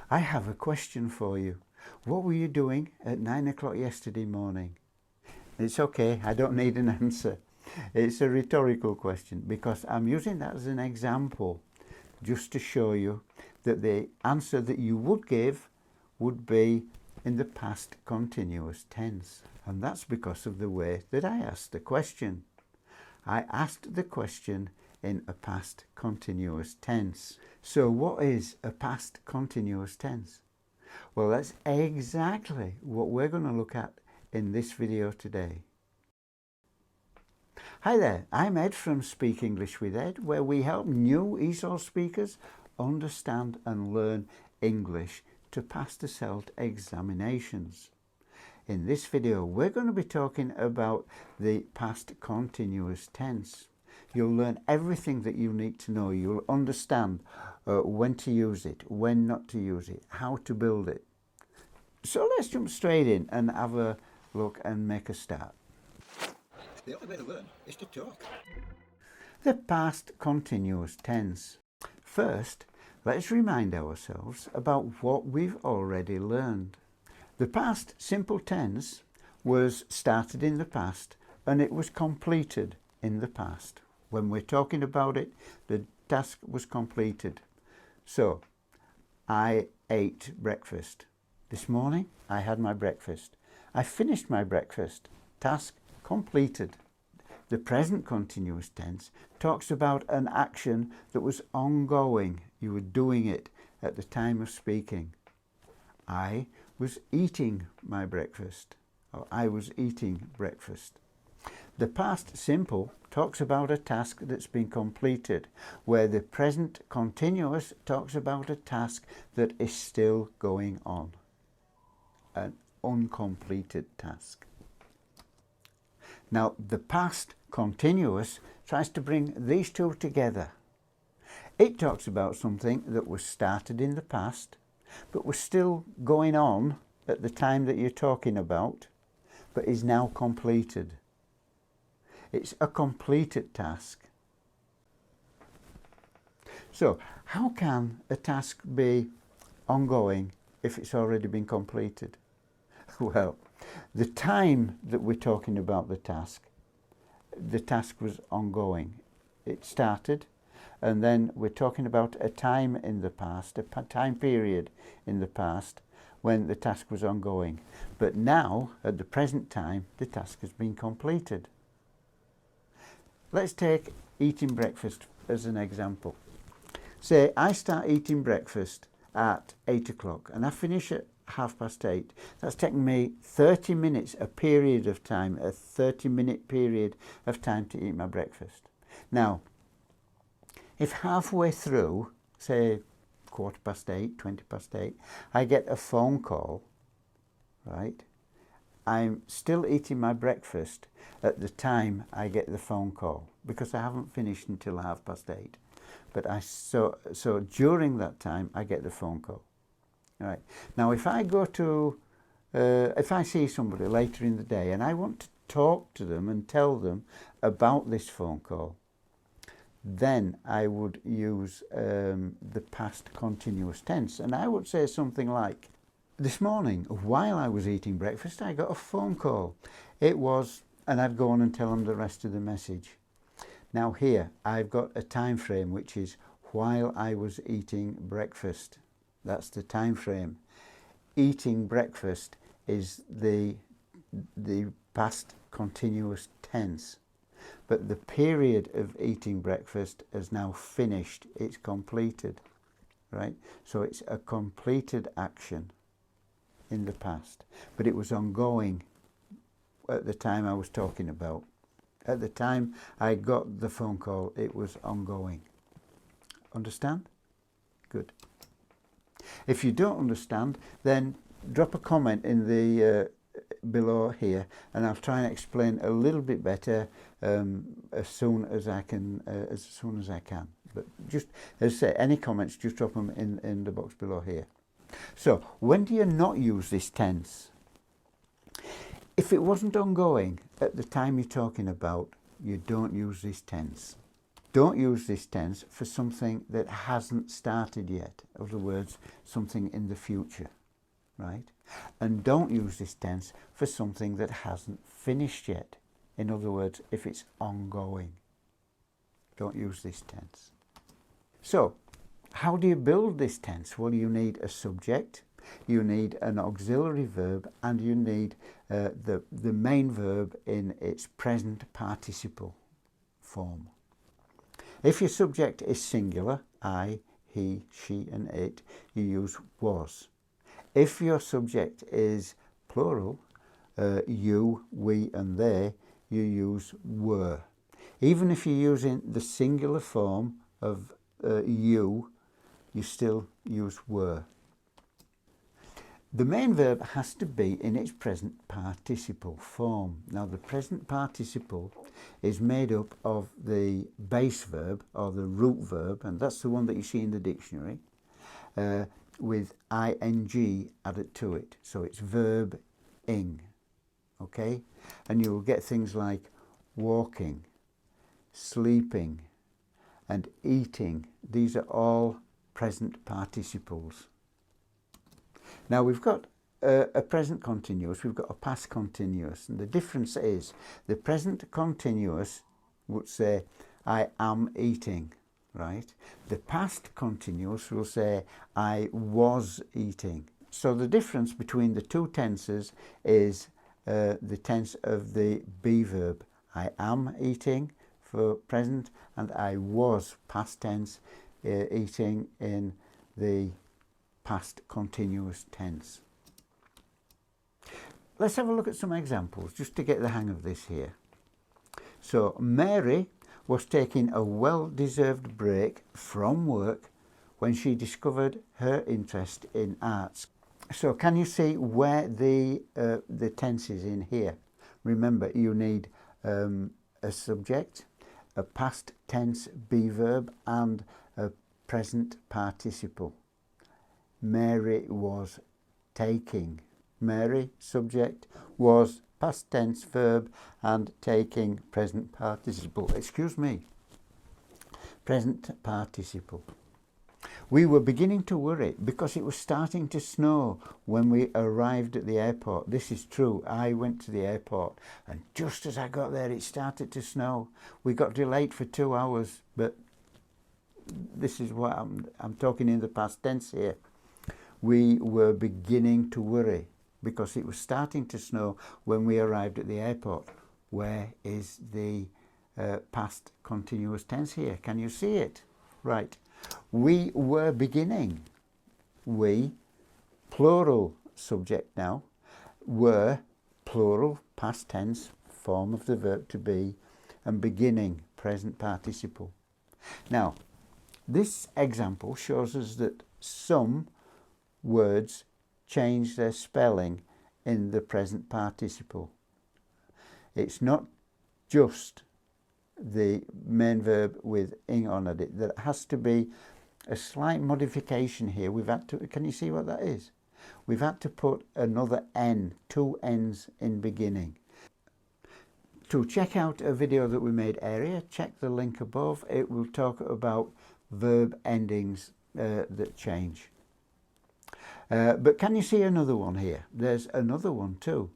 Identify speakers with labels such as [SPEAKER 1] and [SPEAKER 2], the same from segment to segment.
[SPEAKER 1] I have a question for you. What were you doing at 9 o'clock yesterday morning? It's okay, I don't need an answer. It's a rhetorical question because I'm using that as an example just to show you that the answer that you would give would be in the past continuous tense. And that's because of the way that I asked the question. I asked the question in a past continuous tense. So what is a past continuous tense? Well, that's exactly what we're going to look at in this video today. Hi there, I'm Ed from Speak English with Ed, where we help new ESOL speakers understand and learn English to pass the SELT examinations. In this video, we're going to be talking about the past continuous tense. You'll learn everything that you need to know. You'll understand when to use it, when not to use it, how to build it. So let's jump straight in and have a look and make a start.
[SPEAKER 2] The only way to learn is to talk.
[SPEAKER 1] The past continuous tense. First, let's remind ourselves about what we've already learned. The past simple tense was started in the past and it was completed in the past. When we're talking about it, the task was completed. So, I ate breakfast. This morning, I had my breakfast. I finished my breakfast. Task completed. The present continuous tense talks about an action that was ongoing. You were doing it at the time of speaking. I was eating my breakfast, or I was eating breakfast. The past simple talks about a task that's been completed, where the present continuous talks about a task that is still going on, an uncompleted task. Now, the past continuous tries to bring these two together. It talks about something that was started in the past, but was still going on at the time that you're talking about, but is now completed. It's a completed task. So, how can a task be ongoing if it's already been completed? Well, the time that we're talking about the task was ongoing. It started, and then we're talking about a time in the past, a time period in the past when the task was ongoing. But now, at the present time, the task has been completed. Let's take eating breakfast as an example. Say I start eating breakfast at 8 o'clock and I finish at 8:30. That's taken me 30 minutes, a period of time, a 30-minute period of time to eat my breakfast. Now, if halfway through, say 8:15, 8:20, I get a phone call, right? I'm still eating my breakfast at the time I get the phone call because I haven't finished until 8:30. But so during that time I get the phone call. All right. Now, if I go to, if I see somebody later in the day and I want to talk to them and tell them about this phone call, then I would use the past continuous tense, and I would say something like, this morning, while I was eating breakfast, I got a phone call. It was, and I'd go on and tell them the rest of the message. Now here, I've got a time frame, which is while I was eating breakfast. That's the time frame. Eating breakfast is the past continuous tense. But the period of eating breakfast is now finished. It's completed, right? So it's a completed action in the past, but it was ongoing at the time I was talking about. At the time I got the phone call, it was ongoing. Understand? Good. If you don't understand, then drop a comment in the below here, and I'll try and explain a little bit better as soon as I can. But just as I say, any comments, just drop them in the box below here. So, when do you not use this tense? If it wasn't ongoing at the time you're talking about, you don't use this tense. Don't use this tense for something that hasn't started yet. In other words, something in the future, right? And don't use this tense for something that hasn't finished yet. In other words, if it's ongoing. Don't use this tense. So, how do you build this tense? Well, you need a subject, you need an auxiliary verb, and you need the main verb in its present participle form. If your subject is singular, I, he, she and it, you use was. If your subject is plural, you, we and they, you use were. Even if you're using the singular form of you still use were. The main verb has to be in its present participle form. Now the present participle is made up of the base verb or the root verb, and that's the one that you see in the dictionary, with ing added to it. So it's verb ing, okay? And you'll get things like walking, sleeping and eating. These are all present participles. Now we've got a present continuous, we've got a past continuous, and the difference is the present continuous would say I am eating, right? The past continuous will say I was eating. So the difference between the two tenses is the tense of the be verb. I am eating for present, and I was past tense eating in the past continuous tense. Let's have a look at some examples just to get the hang of this here. So Mary was taking a well-deserved break from work when she discovered her interest in arts. So can you see where the tense is in here? Remember, you need a subject, a past tense be verb and a present participle. Mary was taking. Mary, subject, was past tense verb and taking present participle. Excuse me. Present participle. We were beginning to worry because it was starting to snow when we arrived at the airport. This is true. I went to the airport and just as I got there it started to snow. We got delayed for 2 hours, but this is what I'm talking in the past tense here. We were beginning to worry because it was starting to snow when we arrived at the airport. Where is the past continuous tense here? Can you see it? Right. We were beginning. We, plural subject now, were, plural, past tense, form of the verb to be, and beginning, present participle. Now, this example shows us that some words change their spelling in the present participle. It's not just the main verb with ing on it. There has to be a slight modification here. We've had to, can you see what that is? We've had to put another n, 2 n's in beginning. To check out a video that we made earlier, check the link above. It will talk about verb endings that change. But can you see another one here? There's another one too.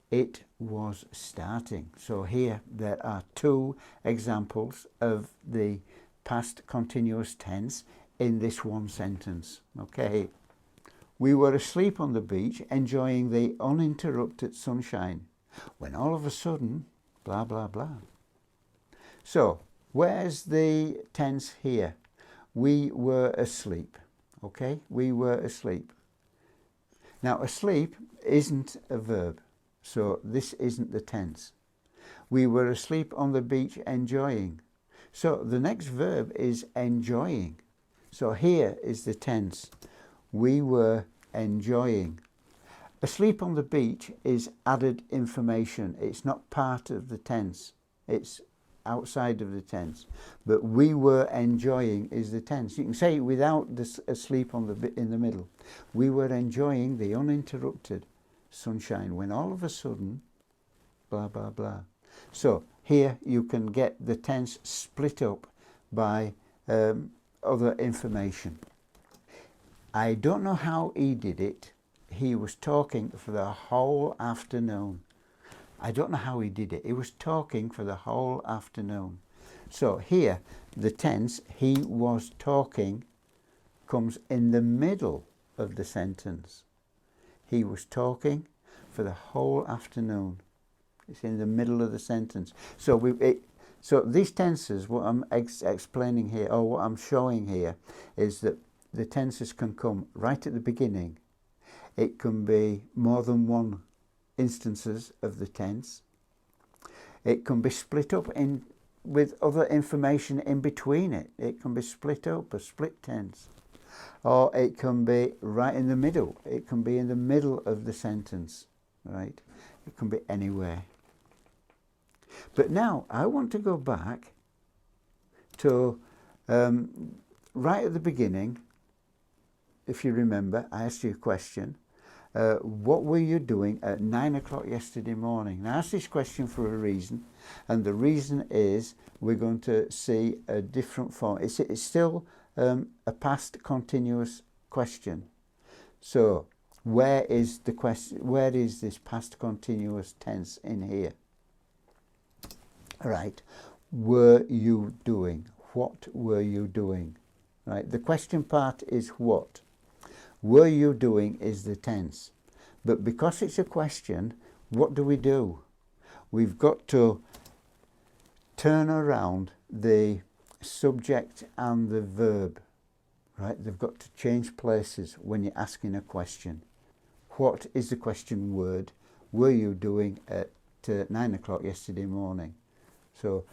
[SPEAKER 1] It was starting. So here there are 2 examples of the past continuous tense in this one sentence. Okay. We were asleep on the beach enjoying the uninterrupted sunshine when all of a sudden blah blah blah. So where's the tense here? We were asleep. Okay, we were asleep. Now asleep isn't a verb, so this isn't the tense. We were asleep on the beach enjoying. So the next verb is enjoying. So here is the tense. We were enjoying. Asleep on the beach is added information. It's not part of the tense. It's outside of the tense. But we were enjoying is the tense. You can say it without this asleep on the in the middle. We were enjoying the uninterrupted sunshine when all of a sudden blah blah blah. So here you can get the tense split up by other information. I don't know how he did it. He was talking for the whole afternoon. I don't know how he did it. He was talking for the whole afternoon. So here, the tense, he was talking, comes in the middle of the sentence. He was talking for the whole afternoon. It's in the middle of the sentence. So so these tenses, what I'm explaining here, or what I'm showing here, is that the tenses can come right at the beginning. It can be more than one instances of the tense. It can be split up in with other information in between it. It can be split up, a split tense. Or it can be right in the middle. It can be in the middle of the sentence, right? It can be anywhere. But now I want to go back to right at the beginning. If you remember, I asked you a question. What were you doing at 9 o'clock yesterday morning? Now, I asked this question for a reason, and the reason is we're going to see a different form. It's still a past continuous question. So where is the question? Where is this past continuous tense in here? Right. Were you doing? What were you doing? Right. The question part is what. Were you doing is the tense. But because it's a question, what do? We've got to turn around the subject and the verb. Right? They've got to change places when you're asking a question. What is the question word? Were you doing at 9 o'clock yesterday morning? So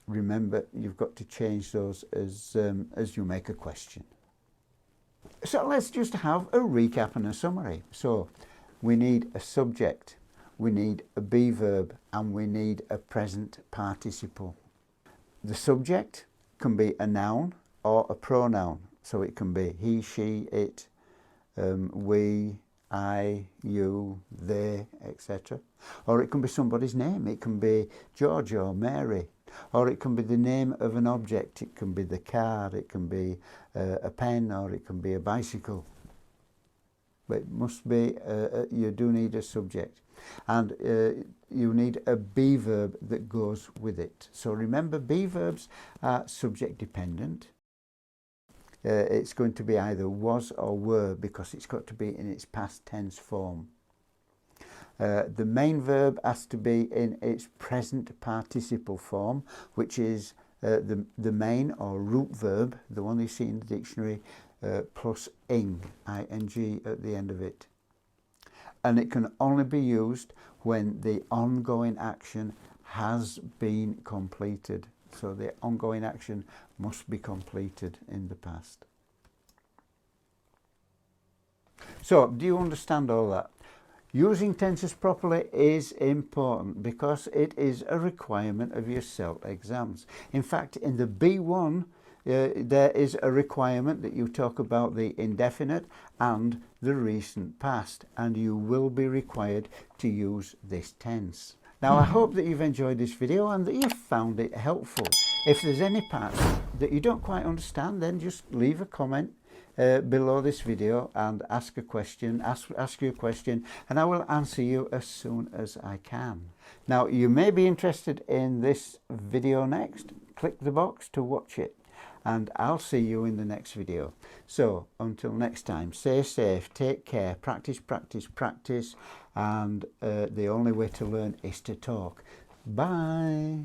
[SPEAKER 1] remember, you've got to change those as you make a question. So let's just have a recap and a summary. So we need a subject, we need a be verb, and we need a present participle. The subject can be a noun or a pronoun. So it can be he, she, it, we, I, you, they, etc. Or it can be somebody's name. It can be George or Mary. Or it can be the name of an object. It can be the car, it can be a pen, or it can be a bicycle. But it must be, you do need a subject. And you need a be verb that goes with it. So remember, be verbs are subject dependent. It's going to be either was or were, because it's got to be in its past tense form. The main verb has to be in its present participle form, which is the main or root verb, the one you see in the dictionary, plus ing, ing at the end of it. And it can only be used when the ongoing action has been completed. So the ongoing action must be completed in the past. So, do you understand all that? Using tenses properly is important because it is a requirement of your SELT exams. In fact, in the B1, there is a requirement that you talk about the indefinite and the recent past, and you will be required to use this tense. Now, I hope that you've enjoyed this video and that you've found it helpful. If there's any parts that you don't quite understand, then just leave a comment below this video and ask a question, ask you a question, and I will answer you as soon as I can. Now, you may be interested in this video next. Click the box to watch it, and I'll see you in the next video. So until next time, stay safe, take care, practice, practice, practice, and the only way to learn is to talk. Bye.